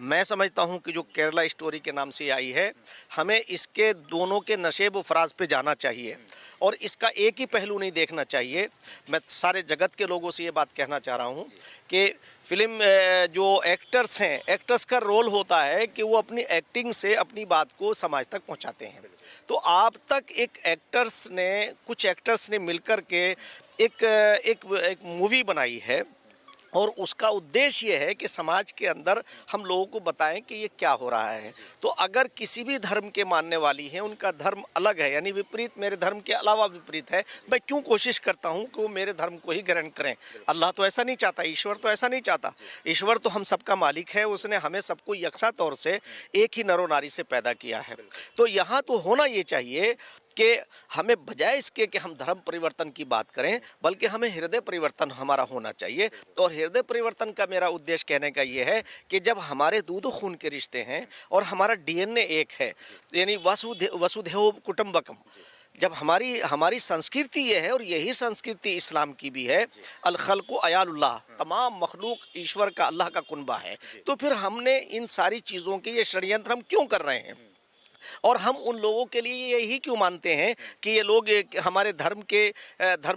मैं समझता हूं कि जो केरला स्टोरी के नाम से आई है, हमें इसके दोनों के नशेब फ़राज पे जाना चाहिए और इसका एक ही पहलू नहीं देखना चाहिए। मैं सारे जगत के लोगों से ये बात कहना चाह रहा हूं कि फ़िल्म जो एक्टर्स हैं, एक्टर्स का रोल होता है कि वो अपनी एक्टिंग से अपनी बात को समाज तक पहुंचाते हैं। तो आप तक कुछ एक्टर्स ने मिलकर के एक मूवी बनाई है और उसका उद्देश्य ये है कि समाज के अंदर हम लोगों को बताएं कि ये क्या हो रहा है। तो अगर किसी भी धर्म के मानने वाली हैं, उनका धर्म अलग है, यानी विपरीत, मेरे धर्म के अलावा विपरीत है, मैं क्यों कोशिश करता हूं कि वो मेरे धर्म को ही ग्रहण करें। अल्लाह तो ऐसा नहीं चाहता, ईश्वर तो ऐसा नहीं चाहता। ईश्वर तो हम सबका मालिक है, उसने हमें सबको यकसा तौर से एक ही नरो नारी से पैदा किया है। तो यहाँ तो होना ये चाहिए कि हमें बजाय इसके कि हम धर्म परिवर्तन की बात करें, बल्कि हमें हृदय परिवर्तन हमारा होना चाहिए। तो और हृदय परिवर्तन का मेरा उद्देश्य कहने का ये है कि जब हमारे दूध खून के रिश्ते हैं और हमारा डीएनए एक है, यानी वसुधैव कुटुंबकम, जब हमारी संस्कृति ये है और यही संस्कृति इस्लाम की भी है, अल खल्क़ु अयालुल्लाह, तमाम मखलूक ईश्वर का, अल्लाह का कुनबा है। तो फिर हमने इन सारी चीज़ों के ये षड्यंत्र हम क्यों कर रहे हैं और हम उन लोगों के लिए यही क्यों मानते हैं कि ये लोग हमारे धर्म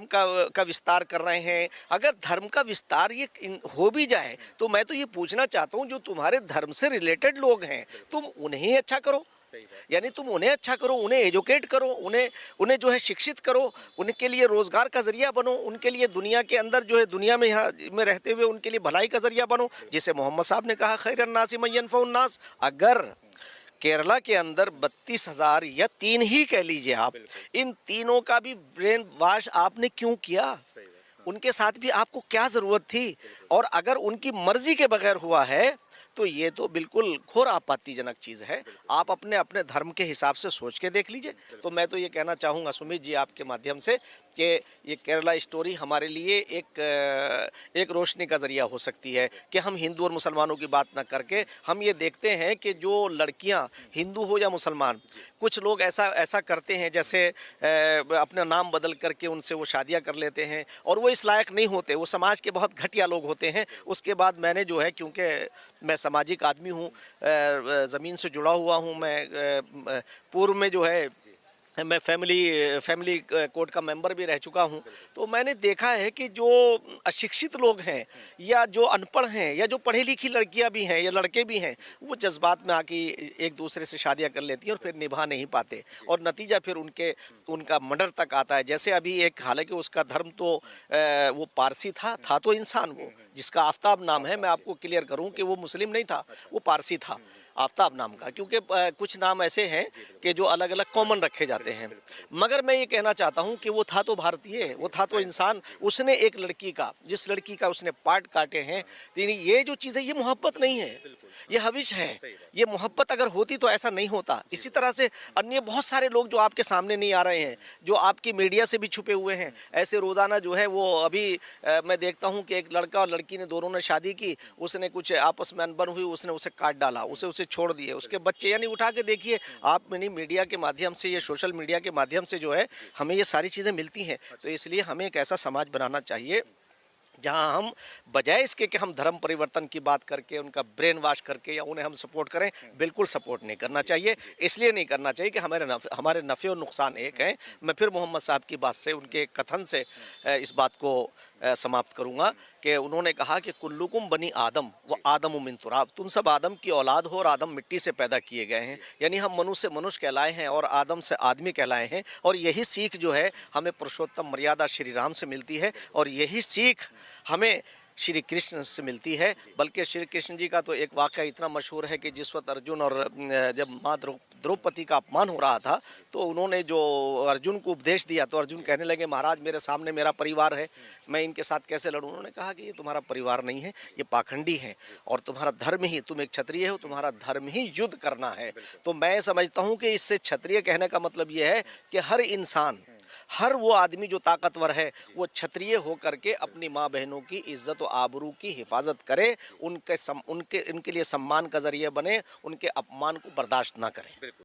का विस्तार कर रहे हैं। अगर धर्म का विस्तार ये हो भी जाए तो मैं तो ये पूछना चाहता हूँ, जो तुम्हारे धर्म से रिलेटेड लोग हैं तुम उन्हें अच्छा करो, यानी तुम उन्हें अच्छा करो, उन्हें एजुकेट करो, उन्हें जो है शिक्षित करो, उनके लिए रोजगार का जरिया बनो, उनके लिए दुनिया के अंदर जो है दुनिया में यहाँ में रहते हुए उनके लिए भलाई का जरिया बनो। जैसे मोहम्मद साहब ने कहा, खैरन नासी मन यनफउन नास। अगर केरला के अंदर 32,000 या 3 ही कह लीजिए आप, इन तीनों का भी ब्रेन वॉश आपने क्यों किया? उनके साथ भी आपको क्या ज़रूरत थी? और अगर उनकी मर्जी के बगैर हुआ है तो ये तो बिल्कुल घोर आपत्तिजनक चीज़ है। आप अपने अपने धर्म के हिसाब से सोच के देख लीजिए। तो मैं तो ये कहना चाहूँगा सुमित जी आपके माध्यम से कि ये केरला स्टोरी हमारे लिए एक रोशनी का ज़रिया हो सकती है कि हम हिंदू और मुसलमानों की बात ना करके हम ये देखते हैं कि जो लड़कियां हिंदू हो या मुसलमान, कुछ लोग ऐसा करते हैं जैसे अपना नाम बदल करके उनसे वो शादियां कर लेते हैं और वो इस लायक नहीं होते, वो समाज के बहुत घटिया लोग होते हैं। उसके बाद मैंने जो है, क्योंकि मैं सामाजिक आदमी हूँ, ज़मीन से जुड़ा हुआ हूँ, मैं पूर्व में जो है मैं फैमिली कोर्ट का मेंबर भी रह चुका हूं। तो मैंने देखा है कि जो अशिक्षित लोग हैं या जो अनपढ़ हैं या जो पढ़ी लिखी लड़कियां भी हैं या लड़के भी हैं, वो जज्बात में आके एक दूसरे से शादियां कर लेती हैं और फिर निभा नहीं पाते और नतीजा फिर उनका मर्डर तक आता है। जैसे अभी एक, हालांकि उसका धर्म तो वो पारसी था तो इंसान, वो जिसका आफ्ताब नाम है, मैं आपको क्लियर करूँ कि वो मुस्लिम नहीं था, वो पारसी था, आफ्ताब नाम का, क्योंकि कुछ नाम ऐसे हैं कि जो अलग अलग कॉमन रखे जाते हैं। मगर मैं ये कहना चाहता हूं कि वो था तो भारतीय, वो था तो इंसान। उसने एक लड़की का, जिस लड़की का उसने पार्ट काटे हैं, ये जो चीज़ है ये मोहब्बत नहीं है, ये हविश है। ये मोहब्बत अगर होती तो ऐसा नहीं होता। इसी तरह से अन्य बहुत सारे लोग जो आपके सामने नहीं आ रहे हैं, जो आपकी मीडिया से भी छुपे हुए हैं, ऐसे रोज़ाना जो है वो अभी मैं देखता हूँ कि एक लड़का और लड़की ने, दोनों ने शादी की, उसने कुछ आपस में अनबन हुई, उसने उसे काट डाला, उसे छोड़ दिए, उसके बच्चे, यानी उठा के देखिए आप, मैंने मीडिया के माध्यम से, ये सोशल मीडिया के माध्यम से जो है हमें ये सारी चीज़ें मिलती हैं। तो इसलिए हमें एक ऐसा समाज बनाना चाहिए जहां हम बजाय इसके कि हम धर्म परिवर्तन की बात करके उनका ब्रेन वॉश करके या उन्हें हम सपोर्ट करें, बिल्कुल सपोर्ट नहीं करना चाहिए। इसलिए नहीं करना चाहिए कि हमारे नफ़े और नुकसान एक हैं। मैं फिर मोहम्मद साहब की बात से, उनके कथन से इस बात को समाप्त करूंगा कि उन्होंने कहा कि कुल्लुकुम बनी आदम व आदम मिन तुराब, तुम सब आदम की औलाद हो और आदम मिट्टी से पैदा किए गए हैं। यानी हम मनुष्य से मनुष्य कहलाए हैं और आदम से आदमी कहलाए हैं। और यही सीख जो है हमें पुरुषोत्तम मर्यादा श्री राम से मिलती है और यही सीख हमें श्री कृष्ण से मिलती है। बल्कि श्री कृष्ण जी का तो एक वाक़या इतना मशहूर है कि जिस वक्त अर्जुन और जब माँ द्रौपदी का अपमान हो रहा था तो उन्होंने जो अर्जुन को उपदेश दिया, तो अर्जुन कहने लगे, महाराज मेरे सामने मेरा परिवार है, मैं इनके साथ कैसे लड़ूं? उन्होंने कहा कि ये तुम्हारा परिवार नहीं है, ये पाखंडी है और तुम्हारा धर्म ही, तुम एक क्षत्रिय हो, तुम्हारा धर्म ही युद्ध करना है। तो मैं समझता हूँ कि इससे क्षत्रिय कहने का मतलब ये है कि हर इंसान, हर वो आदमी जो ताकतवर है, वो क्षत्रिय होकर के अपनी माँ बहनों की इज्जत और आबरू की हिफाजत करे, उनके लिए सम्मान का जरिए बने, उनके अपमान को बर्दाश्त ना करे।